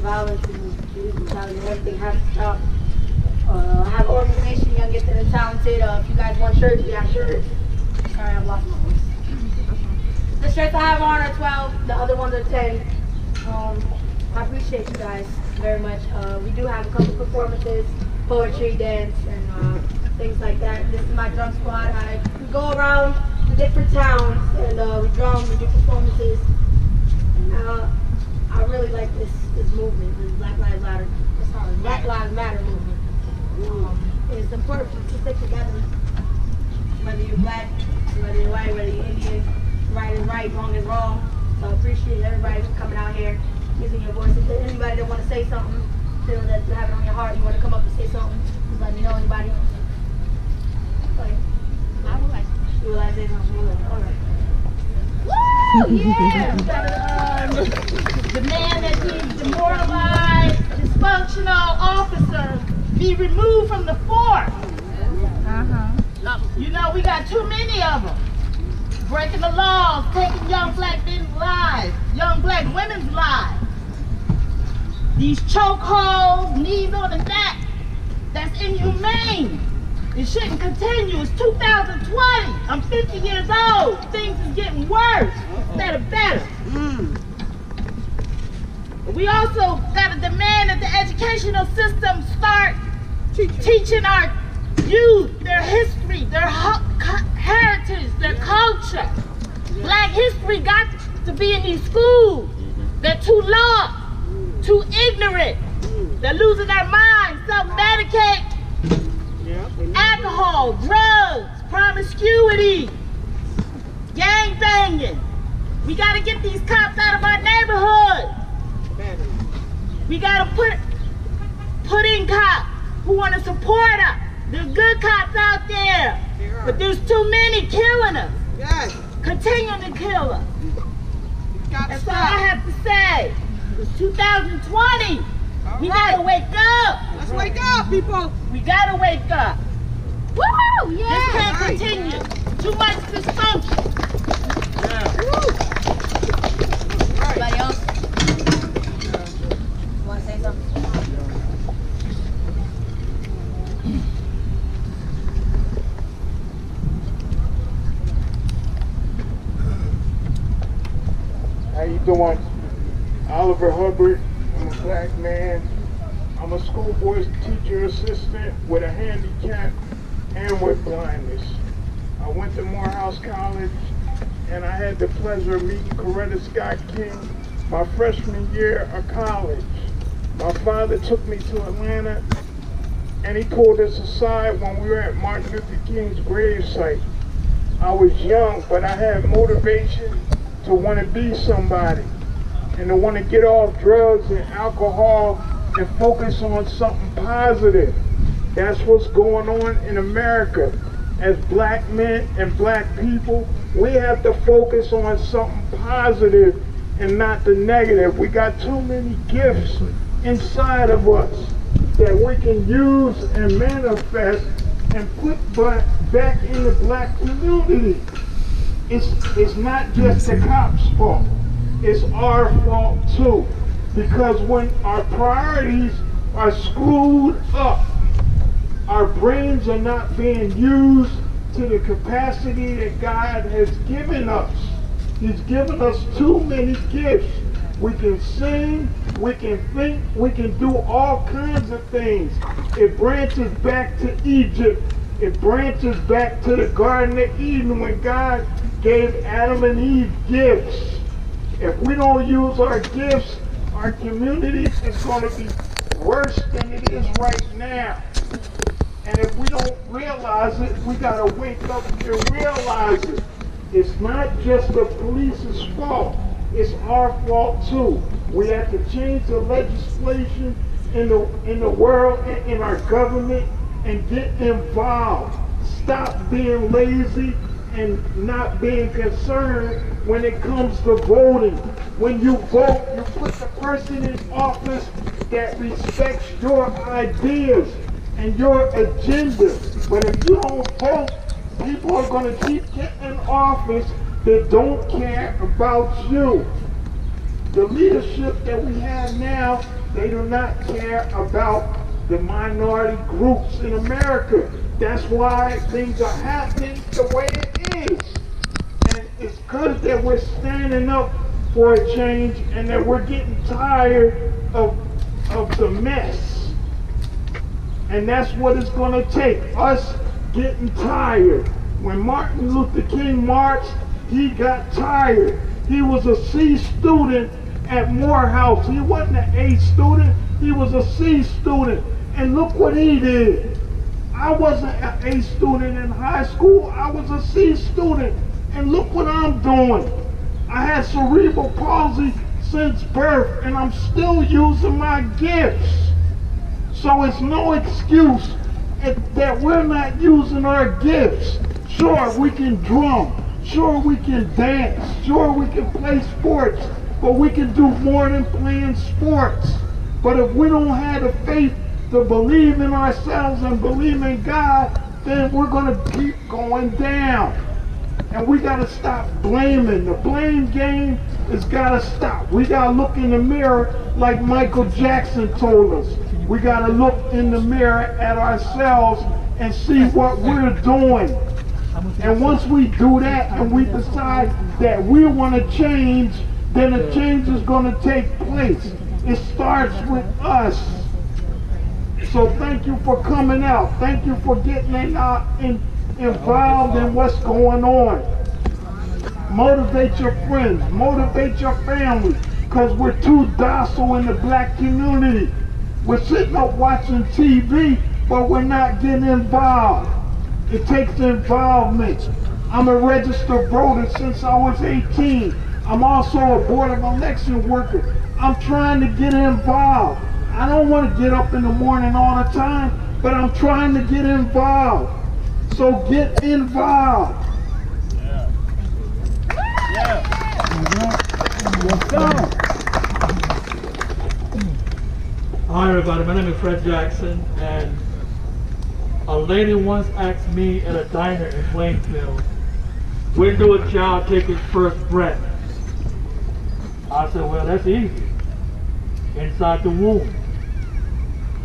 violence and police brutality and everything has to stop. I have an organization, Young, Gifted, and Talented. If you guys want shirts, we have shirts. Sorry, I've lost my voice. The shirts I have on are 12, the other ones are 10. I appreciate you guys very much. We do have a couple performances, poetry, dance, and things like that. This is my drum squad. We go around to different towns and we drum, we do performances. I really like this movement, this Black Lives Matter movement. It's important to stick together, whether you're black, whether you're white, whether you're Indian. Right is right, wrong is wrong. So I appreciate everybody for coming out here, using your voice. If there's anybody that want to say something, feel that you have it on your heart, you want to come up and say something, just let me know. Anybody? I would like to. You would like to say something? All right. Woo! Yeah! The man that needs demoralized, dysfunctional officers be removed from the force. You know, we got too many of them. Breaking the laws, taking young black men's lives, young black women's lives. These chokeholds, knees on the neck, that's inhumane. It shouldn't continue. It's 2020. I'm 50 years old. Things is getting worse instead of better. We also got to demand that the educational system start teaching our youth their history, their heritage, their culture. Black history got to be in these schools. They're too lost, too ignorant. They're losing their minds, self-medicate, alcohol, drugs, promiscuity, gang banging. We got to get these cops out of our neighborhoods. We got to put in cops who want to support us. There's good cops out there, but there's too many killing us. Yes. Continuing to kill us. That's all I have to say. It's 2020. We gotta wake up. Let's wake up, people. We gotta wake up. Woo! Yeah. This can't continue. Too much dysfunction. Anybody else? You want to say something? How you doing? Oliver Hubbard. I'm a black man. I'm a schoolboy teacher assistant with a handicap and with blindness. I went to Morehouse College and I had the pleasure of meeting Coretta Scott King my freshman year of college. My father took me to Atlanta and he pulled us aside when we were at Martin Luther King's gravesite. I was young, but I had motivation to want to be somebody and to want to get off drugs and alcohol and focus on something positive. That's what's going on in America. As black men and black people, we have to focus on something positive and not the negative. We got too many gifts inside of us that we can use and manifest and put back in the black community. It's not just the cops' fault. It's our fault too. Because when our priorities are screwed up, our brains are not being used to the capacity that God has given us. He's given us too many gifts. We can sing, we can think, we can do all kinds of things. It branches back to Egypt. It branches back to the Garden of Eden when God gave Adam and Eve gifts. If we don't use our gifts, our community is going to be worse than it is right now. And if we don't realize it, we got to wake up and realize it. It's not just the police's fault. It's our fault too. We have to change the legislation in the world and in our government and get involved. Stop being lazy and not being concerned when it comes to voting. When you vote, you put the person in office that respects your ideas and your agenda. But if you don't vote, people are going to keep getting in office that don't care about you. The leadership that we have now They do not care about the minority groups in America. That's why things are happening the way it is. And it's good that we're standing up for a change and that we're getting tired of the mess. And that's what it's going to take, us getting tired. When Martin Luther King marched, he got tired. He was a C student at Morehouse. He wasn't an A student, he was a C student. And look what he did. I wasn't an A student in high school, I was a C student. And look what I'm doing. I had cerebral palsy since birth and I'm still using my gifts. So it's no excuse that we're not using our gifts. Sure, we can drum. Sure, we can dance. Sure, we can play sports. But we can do more than playing sports. But if we don't have the faith to believe in ourselves and believe in God, then we're going to keep going down. And we got to stop blaming. The blame game has got to stop. We got to look in the mirror like Michael Jackson told us. We got to look in the mirror at ourselves and see what we're doing. And once we do that and we decide that we want to change, then a change is going to take place. It starts with us. So thank you for coming out. Thank you for getting involved in what's going on. Motivate your friends. Motivate your family. Because we're too docile in the black community. We're sitting up watching TV, but we're not getting involved. It takes involvement. I'm a registered voter since I was 18. I'm also a board of election worker. I'm trying to get involved. I don't want to get up in the morning all the time, but I'm trying to get involved. So get involved. Yeah. What's up? Hi everybody, my name is Fred Jackson, and a lady once asked me at a diner in Plainfield, when do a child take its first breath? I said, well, that's easy. Inside the womb.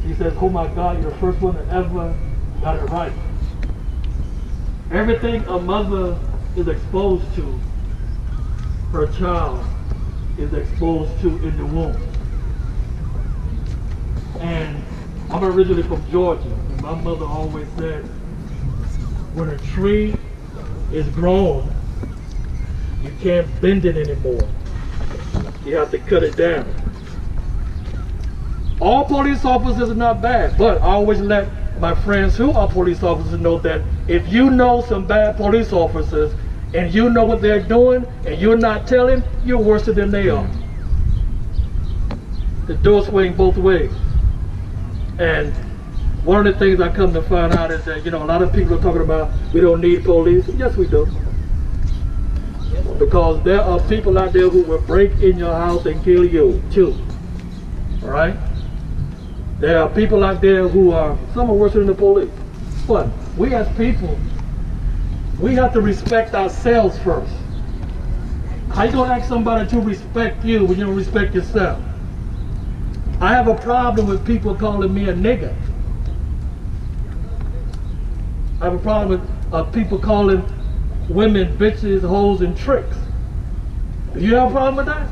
She says, oh my God, you're the first one that ever got it right. Everything a mother is exposed to, her child is exposed to in the womb. And I'm originally from Georgia, and my mother always said, when a tree is grown, you can't bend it anymore. You have to cut it down. All police officers are not bad, but I always let my friends who are police officers know that if you know some bad police officers and you know what they're doing and you're not telling, you're worse than they are. The door swing both ways. And one of the things I come to find out is that, you know, a lot of people are talking about we don't need police. Yes, we do. Because there are people out there who will break in your house and kill you too. All right? There are people out there who are, some are worse than the police. But we as people, we have to respect ourselves first. How you gonna ask somebody to respect you when you don't respect yourself? I have a problem with people calling me a nigger. I have a problem with people calling women bitches, hoes, and tricks. Do you have a problem with that?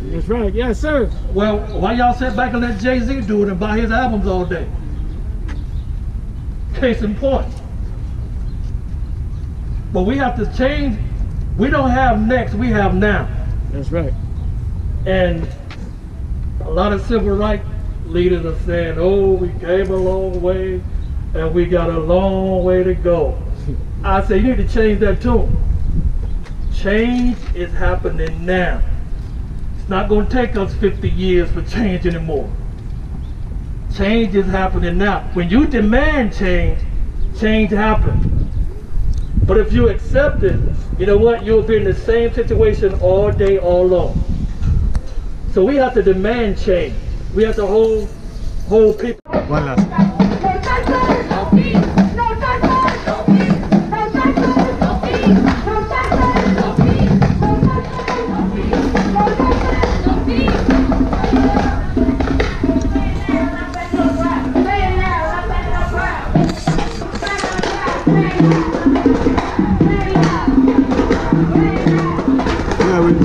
That's right, yes sir. Well, why y'all sit back and let Jay-Z do it and buy his albums all day? Case in point. But we have to change. We don't have next, we have now. That's right. And a lot of civil rights leaders are saying, oh, we came a long way and we got a long way to go. I say you need to change that tune. Change is happening now. It's not going to take us 50 years for change anymore. Change is happening now. When you demand change, change happens. But if you accept it, you know what? You'll be in the same situation all day, all long. So we have to demand change. We have to hold people. One last. Yeah, we